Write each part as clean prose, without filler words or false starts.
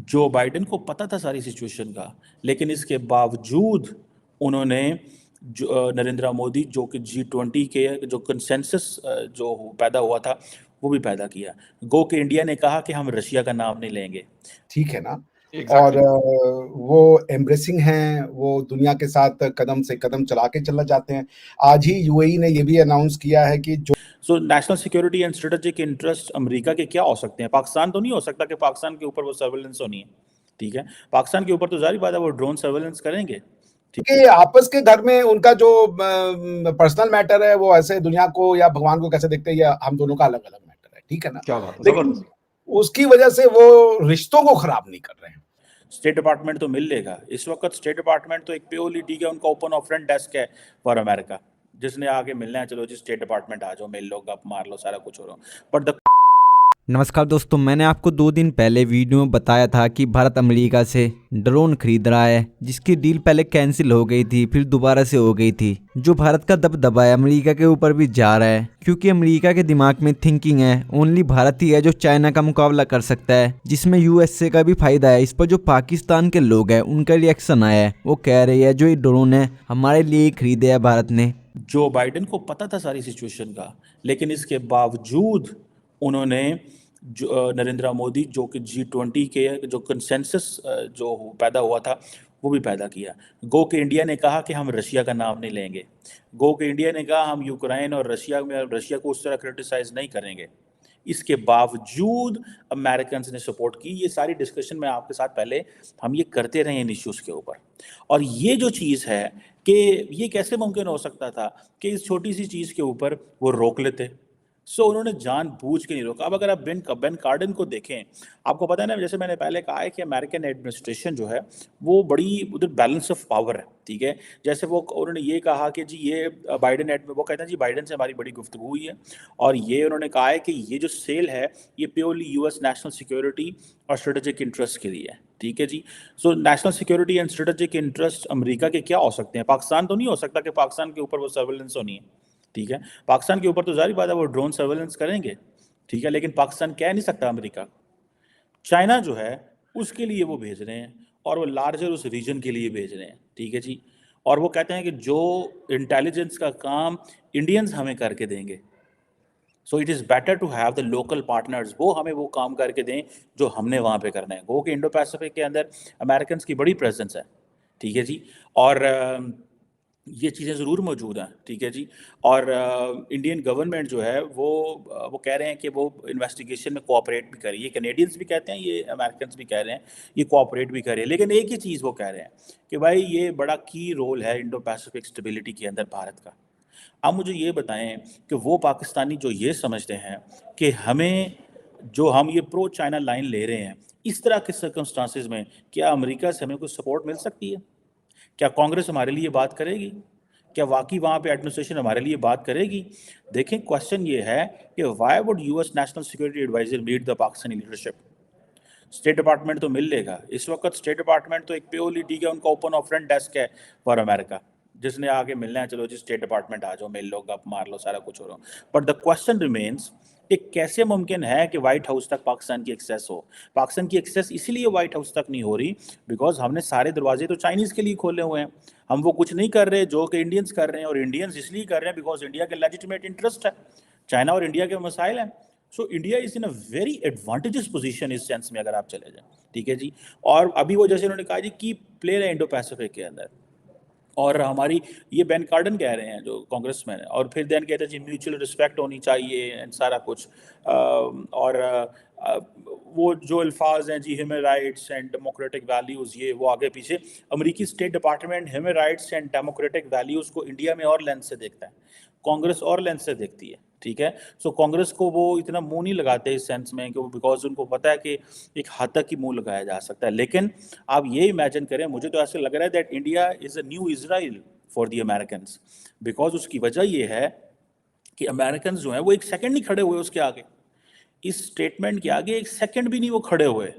Joe Biden को पता था सारी सिचुएशन का, लेकिन इसके बावजूद उन्होंने नरेंद्र मोदी जो कि G20 के जो कंसेंसस जो पैदा हुआ था वो भी पैदा किया। गो के इंडिया ने कहा कि हम रशिया का नाम नहीं लेंगे। ठीक है ना? और एग्जैक्टली। वो एम्ब्रेसिंग हैं, वो दुनिया के साथ कदम से कदम चला के चले जाते हैं। आज ही यूएई ने ये भी अनाउंस किया है कि जो so national security and strategic interest अमेरिका के क्या हो सकते हैं? पाकिस्तान तो नहीं हो सकता कि पाकिस्तान के ऊपर वो सर्वेलेंस होनी है, ठीक है? पाकिस्तान के ऊपर तो जाहिर बात है वो ड्रोन सर्वेलेंस करेंगे। कि आपस के घर में उनका जो पर्सनल मैटर है, वो ऐसे दुनिया को या भगवान को कैसे देखते हैं, या हम दोनों का अलग-अलग मैटर है, ठीक है ना? क्या बात है, लेकिन जबरदस्त। उसकी वजह से वो रिश्तों को खराब नहीं कर रहे हैं। स्टेट डिपार्टमेंट तो मिल लेगा इस वक्त। स्टेट डिपार्टमेंट तो एक प्योरली, ठीक है, उनका ओपन और फ्रंट डेस्क है फॉर अमेरिका। जिसने आगे मिलना है, चलो जी स्टेट डिपार्टमेंट आ जाओ, मिल लो, गप मार लो, सारा कुछ हो रहा हो। बट द नमस्कार दोस्तों, मैंने आपको 2 दिन पहले वीडियो में बताया था कि भारत अमेरिका से ड्रोन खरीद रहा है, जिसकी डील पहले कैंसिल हो गई थी, फिर दोबारा से हो गई थी। जो भारत का दबदबा है अमेरिका के ऊपर भी जा रहा है, क्योंकि अमेरिका के दिमाग में थिंकिंग है ओनली भारत ही है जो चाइना का मुकाबला कर सकता है, जिसमें यूएसए का भी फायदा है। इस पर जो पाकिस्तान के लोग हैं उनका रिएक्शन आया है, वो कह रहे हैं जो ये ड्रोन है हमारे लिए ही खरीदे है भारत ने। जो बाइडेन को पता था सारी सिचुएशन का, लेकिन इसके बावजूद उन्होंने नरेंद्र मोदी जो कि G20 के जो कंसेंसस जो पैदा हुआ था वो भी पैदा किया। गो के इंडिया ने कहा कि हम रशिया का नाम नहीं लेंगे। गो के इंडिया ने कहा हम यूक्रेन और रशिया को उस तरह क्रिटिसाइज नहीं करेंगे। इसके बावजूद अमेरिकन ने सपोर्ट की। ये सारी डिस्कशन में आपके साथ पहले हम ये करते रहे इन इश्यूज़ के ऊपर। और ये जो चीज़ है कि ये कैसे मुमकिन हो सकता था कि इस छोटी सी चीज़ के ऊपर वो रोक लेते। उन्होंने जानबूझ के नहीं रोका। अब अगर आप बेन कार्डन को देखें, आपको पता है ना, जैसे मैंने पहले कहा है कि अमेरिकन एडमिनिस्ट्रेशन जो है वो बड़ी उधर बैलेंस ऑफ पावर है, ठीक है? जैसे वो उन्होंने ये कहा कि जी ये वो कहते हैं जी बाइडेन से हमारी बड़ी गुफ्तगू हुई है, और ये उन्होंने कहा है कि ये जो सेल है ये प्योरली यूएस नेशनल सिक्योरिटी और स्ट्रेटेजिक इंटरेस्ट के लिए है, ठीक है जी। National security and strategic interest अमेरिका के क्या हो सकते हैं? पाकिस्तान तो नहीं हो सकता कि पाकिस्तान के ऊपर वो सर्वेलेंस होनी है, ठीक है? पाकिस्तान के ऊपर तो जाहिर बात है वो ड्रोन सर्वेलेंस करेंगे, ठीक है? लेकिन पाकिस्तान कह नहीं सकता अमेरिका। चाइना जो है उसके लिए वो भेज रहे हैं, और वो लार्जर उस रीजन के लिए भेज रहे हैं, ठीक है जी। और वो कहते हैं कि जो इंटेलिजेंस का काम इंडियंस हमें करके देंगे, so it is better to have the local partners, वो हमें वो काम करके दें जो हमने वहाँ पे करना है। गो कि इंडो पैसिफिक के अंदर अमेरिकन की बड़ी प्रेजेंस है, ठीक है जी। और ये चीज़ें ज़रूर मौजूद हैं, ठीक है जी। और इंडियन गवर्नमेंट जो है वो कह रहे हैं कि वो इन्वेस्टिगेशन में कोऑपरेट भी करे। ये कैनेडियंस भी कहते हैं, ये अमेरिकन भी कह रहे हैं, ये कोऑपरेट भी करे। लेकिन एक ही चीज़ वो कह रहे हैं कि भाई ये बड़ा की रोल है इंडो पैसिफिक स्टेबिलिटी के अंदर भारत का। आप मुझे ये बताएं कि वो पाकिस्तानी जो ये समझते हैं कि हमें, जो हम ये प्रो चाइना लाइन ले रहे हैं, इस तरह के सर्कमस्टांसिस में क्या अमेरिका से हमें कुछ सपोर्ट मिल सकती है? क्या कांग्रेस हमारे लिए बात करेगी? क्या वाकई वहाँ पे एडमिनिस्ट्रेशन हमारे लिए बात करेगी? देखें, क्वेश्चन ये है कि why would US national security adviser meet the Pakistani leadership? State department तो मिल लेगा इस वक्त। स्टेट डिपार्टमेंट तो एक प्योरली, ठीक है, उनका ओपन और फ्रंट डेस्क है फॉर अमेरिका। जिसने आगे मिलना है, चलो जी स्टेट डिपार्टमेंट आ जाओ, मिल लो, गप मार लो, सारा कुछ हो रहा हो। बट द क्वेश्चन रिमेन्स कि कैसे मुमकिन है कि व्हाइट हाउस तक पाकिस्तान की एक्सेस हो? पाकिस्तान की एक्सेस इसलिए व्हाइट हाउस तक नहीं हो रही बिकॉज हमने सारे दरवाजे तो चाइनीज़ के लिए खोले हुए हैं। हम वो कुछ नहीं कर रहे जो कि इंडियंस कर रहे हैं, और इंडियंस इसलिए कर रहे हैं बिकॉज इंडिया के लेजिटिमेट इंटरेस्ट है। चाइना और इंडिया के मसाइल हैं। India is in a very advantages position इस सेंस में अगर आप चले जाएं, ठीक है जी। और अभी वो जैसे उन्होंने कहा जी की प्लेयर है इंडो पैसिफिक के अंदर, और हमारी ये बेन कार्डन कह रहे हैं जो कांग्रेसमैन है, और फिर देन कहते हैं जी म्यूचुअल रिस्पेक्ट होनी चाहिए एंड सारा कुछ। और वो जो अल्फाज हैं जी, human rights and democratic values, ये वो आगे पीछे। अमेरिकी state department human rights and democratic values को इंडिया में और लेंस से देखता है, कांग्रेस और लेंस से देखती है, ठीक है। कांग्रेस को वो इतना मुंह नहीं लगाते इस सेंस में कि बिकॉज उनको पता है कि एक हद तक ही मुंह लगाया जा सकता है। लेकिन आप ये इमेजिन करें, मुझे तो ऐसे लग रहा है that India is a new Israel for the American, because उसकी वजह ये है कि अमेरिकन जो हैं वो एक सेकंड नहीं खड़े हुए उसके आगे, इस स्टेटमेंट के आगे एक सेकंड भी नहीं वो खड़े हुए।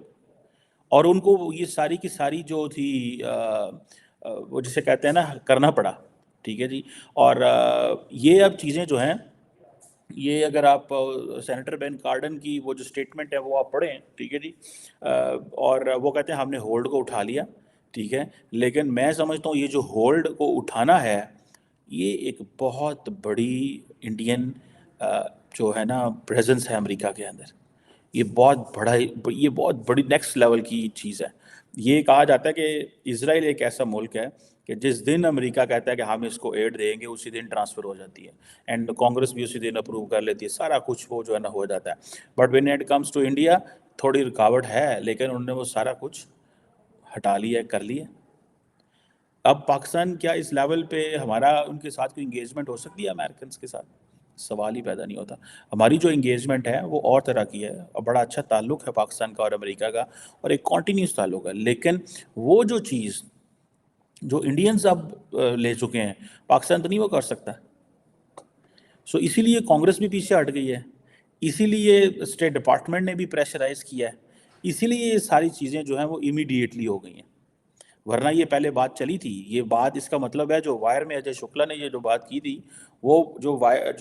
और उनको ये सारी की सारी जो थी वो जिसे कहते हैं ना, करना पड़ा, ठीक है जी। और ये अब चीज़ें जो हैं ये अगर आप सेनेटर बेन कार्डन की वो जो स्टेटमेंट है वो आप पढ़ें, ठीक है जी। और वो कहते हैं हमने होल्ड को उठा लिया, ठीक है, लेकिन मैं समझता हूँ ये जो होल्ड को उठाना है ये एक बहुत बड़ी इंडियन जो है ना प्रेजेंस है अमेरिका के अंदर। ये बहुत बड़ी नेक्स्ट लेवल की चीज़ है। ये कहा जाता है कि इज़राइल एक ऐसा मुल्क है कि जिस दिन अमेरिका कहता है कि हम इसको एड देंगे उसी दिन ट्रांसफ़र हो जाती है, एंड कांग्रेस भी उसी दिन अप्रूव कर लेती है, सारा कुछ वो जो है ना हो जाता है। But when it comes to India थोड़ी रुकावट है, लेकिन उन्होंने वो सारा कुछ हटा लिया, कर लिया। अब पाकिस्तान क्या इस लेवल पे हमारा उनके साथ कोई इंगेजमेंट हो सकती है अमेरिकन के साथ? सवाल ही पैदा नहीं होता। हमारी जो इंगेजमेंट है वो और तरह की है और बड़ा अच्छा ताल्लुक़ है पाकिस्तान का और अमेरिका का, और एक कॉन्टीन्यूस ताल्लुक़ है। लेकिन वो जो चीज़ जो इंडियंस अब ले चुके हैं, पाकिस्तान तो नहीं वो कर सकता। सो इसीलिए कांग्रेस भी पीछे हट गई है, इसीलिए स्टेट डिपार्टमेंट ने भी प्रेशराइज़ किया है, इसीलिए ये सारी चीज़ें जो हैं वो इमीडिएटली हो गई हैं। वरना ये पहले बात चली थी। ये बात, इसका मतलब है जो वायर में अजय शुक्ला ने ये जो बात की थी, वो जो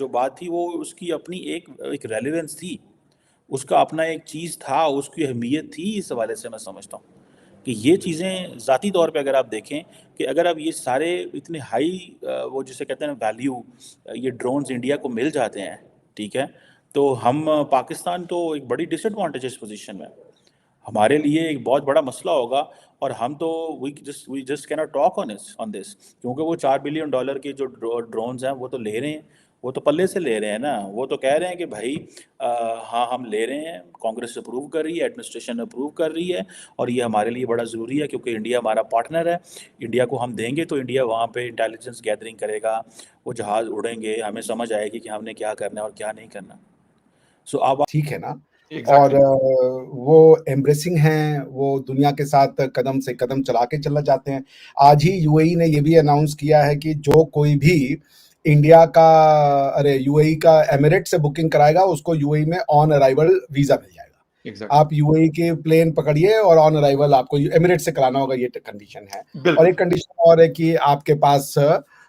बात थी वो उसकी अपनी एक रेलेवेंस थी, उसका अपना एक चीज़ था, उसकी अहमियत थी। इस हवाले से मैं समझता हूँ कि ये चीज़ें ज़ाती तौर पे अगर आप देखें कि अगर अब ये सारे इतने हाई वो जिसे कहते हैं ना वैल्यू, ये ड्रोन्स इंडिया को मिल जाते हैं, ठीक है, तो हम पाकिस्तान तो एक बड़ी डिसएडवांटेजेस पोजीशन में है। हमारे लिए एक बहुत बड़ा मसला होगा, और हम तो we just can not talk on this, क्योंकि वो $4 बिलियन के जो ड्रोन्स हैं वो तो ले रहे हैं, वो तो पल्ले से ले रहे हैं ना। वो तो कह रहे हैं कि भाई हाँ हम ले रहे हैं, कांग्रेस अप्रूव कर रही है, एडमिनिस्ट्रेशन अप्रूव कर रही है, और ये हमारे लिए बड़ा ज़रूरी है क्योंकि इंडिया हमारा पार्टनर है। इंडिया को हम देंगे तो इंडिया वहाँ पे इंटेलिजेंस गैदरिंग करेगा, वो जहाज़ उड़ेंगे, हमें समझ आएगी कि हमने क्या करना है और क्या नहीं करना। सो अब ठीक है ना। और एग्जैक्टली वो एम्ब्रेसिंग हैं, वो दुनिया के साथ कदम से कदम चला के चला जाते हैं। आज ही यूएई ने ये भी अनाउंस किया है कि जो कोई भी इंडिया का यूएई का एमिरेट से बुकिंग कराएगा उसको यूएई में ऑन अराइवल वीजा मिल जाएगा। एग्जैक्टली आप यूएई के प्लेन पकड़िए और ऑन अराइवल आपको एमिरेट से कराना होगा, ये कंडीशन है। और बिल्कुल एक कंडीशन और है कि आपके पास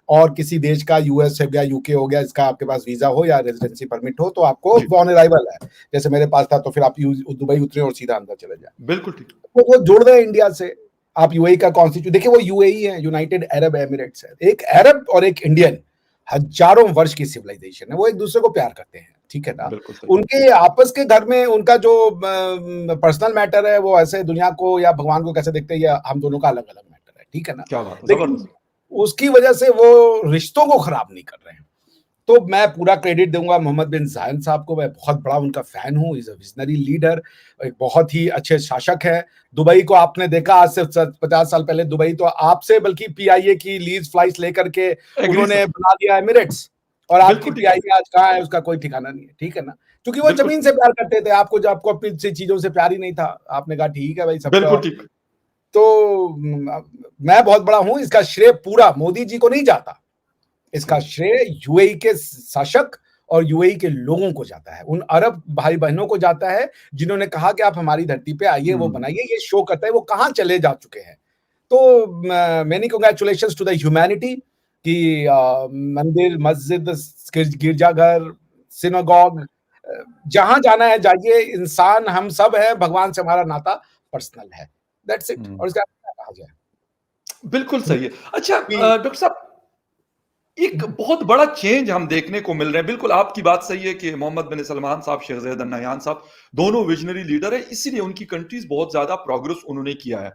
और किसी देश का यूएस हो गया, यूके हो गया, इसका आपके पास वीजा हो या रेजिडेंसी परमिट हो तो आपको जी ऑन अराइवल है। जैसे मेरे पास था तो फिर आप दुबई उतरे और सीधा अंदर चले जाए। बिल्कुल ठीक तो वो जोड़ रहे हैं इंडिया से। आप यूएई का कॉन्स्टिट्यूट देखिए, वो यूएई है, यूनाइटेड अरब एमिरेट्स है। एक अरब और एक इंडियन हजारों वर्ष की सिविलाइजेशन है, वो एक दूसरे को प्यार करते हैं, ठीक है ना। बिल्कुल सही उनके आपस के घर में उनका जो पर्सनल मैटर है वो ऐसे दुनिया को या भगवान को कैसे देखते हैं, या हम दोनों का अलग अलग मैटर है, ठीक है ना। क्या बात है लेकिन जबरदस्त उसकी वजह से वो रिश्तों को खराब नहीं कर रहे हैं। तो मैं पूरा क्रेडिट दूंगा मोहम्मद बिन जायद साहब को। मैं बहुत बड़ा उनका फैन हूँ। इज अ विजनरी लीडर, एक बहुत ही अच्छे शासक है। दुबई को आपने देखा, आज से 50 साल पहले दुबई तो आपसे बल्कि पीआईए की लीज फ्लाइट्स लेकर के एग्री उन्होंने सर बना दिया एमिरेट्स, और आपकी बिल्कुल ठीक पीआईए आज कहाँ है उसका कोई ठिकाना नहीं है, ठीक है ना। क्योंकि वो बिल्कुल जमीन से प्यार करते थे, आपको जो आपको अपनी से चीजों से प्यार ही नहीं था। आपने कहा ठीक है भाई सबका। बिल्कुल ठीक तो मैं बहुत बड़ा हूं, इसका श्रेय पूरा मोदी जी को नहीं जाता, इसका श्रेय यूएई के शासक और यूएई के लोगों को जाता है, उन अरब भाई बहनों को जाता है जिन्होंने कहा कि आप हमारी धरती पे आइए, वो बनाइए। ये शो करता है वो कहां चले जा चुके हैं। तो many congratulations to the humanity कि मंदिर, मस्जिद, गिरजाघर, सिनेगॉग, जहां जाना है जाइए। इंसान हम सब है, भगवान से हमारा नाता पर्सनल है, दैट्स इट। और इसका क्या कहा जाए। बिल्कुल सही है। अच्छा डॉक्टर साहब, एक बहुत बड़ा चेंज हम देखने को मिल रहे हैं। बिल्कुल आपकी बात सही है कि मोहम्मद बिन सलमान साहब, शेख ज़ायद अल नहयान साहब दोनों विजनरी लीडर है, इसीलिए उनकी कंट्रीज बहुत ज्यादा प्रोग्रेस उन्होंने किया है।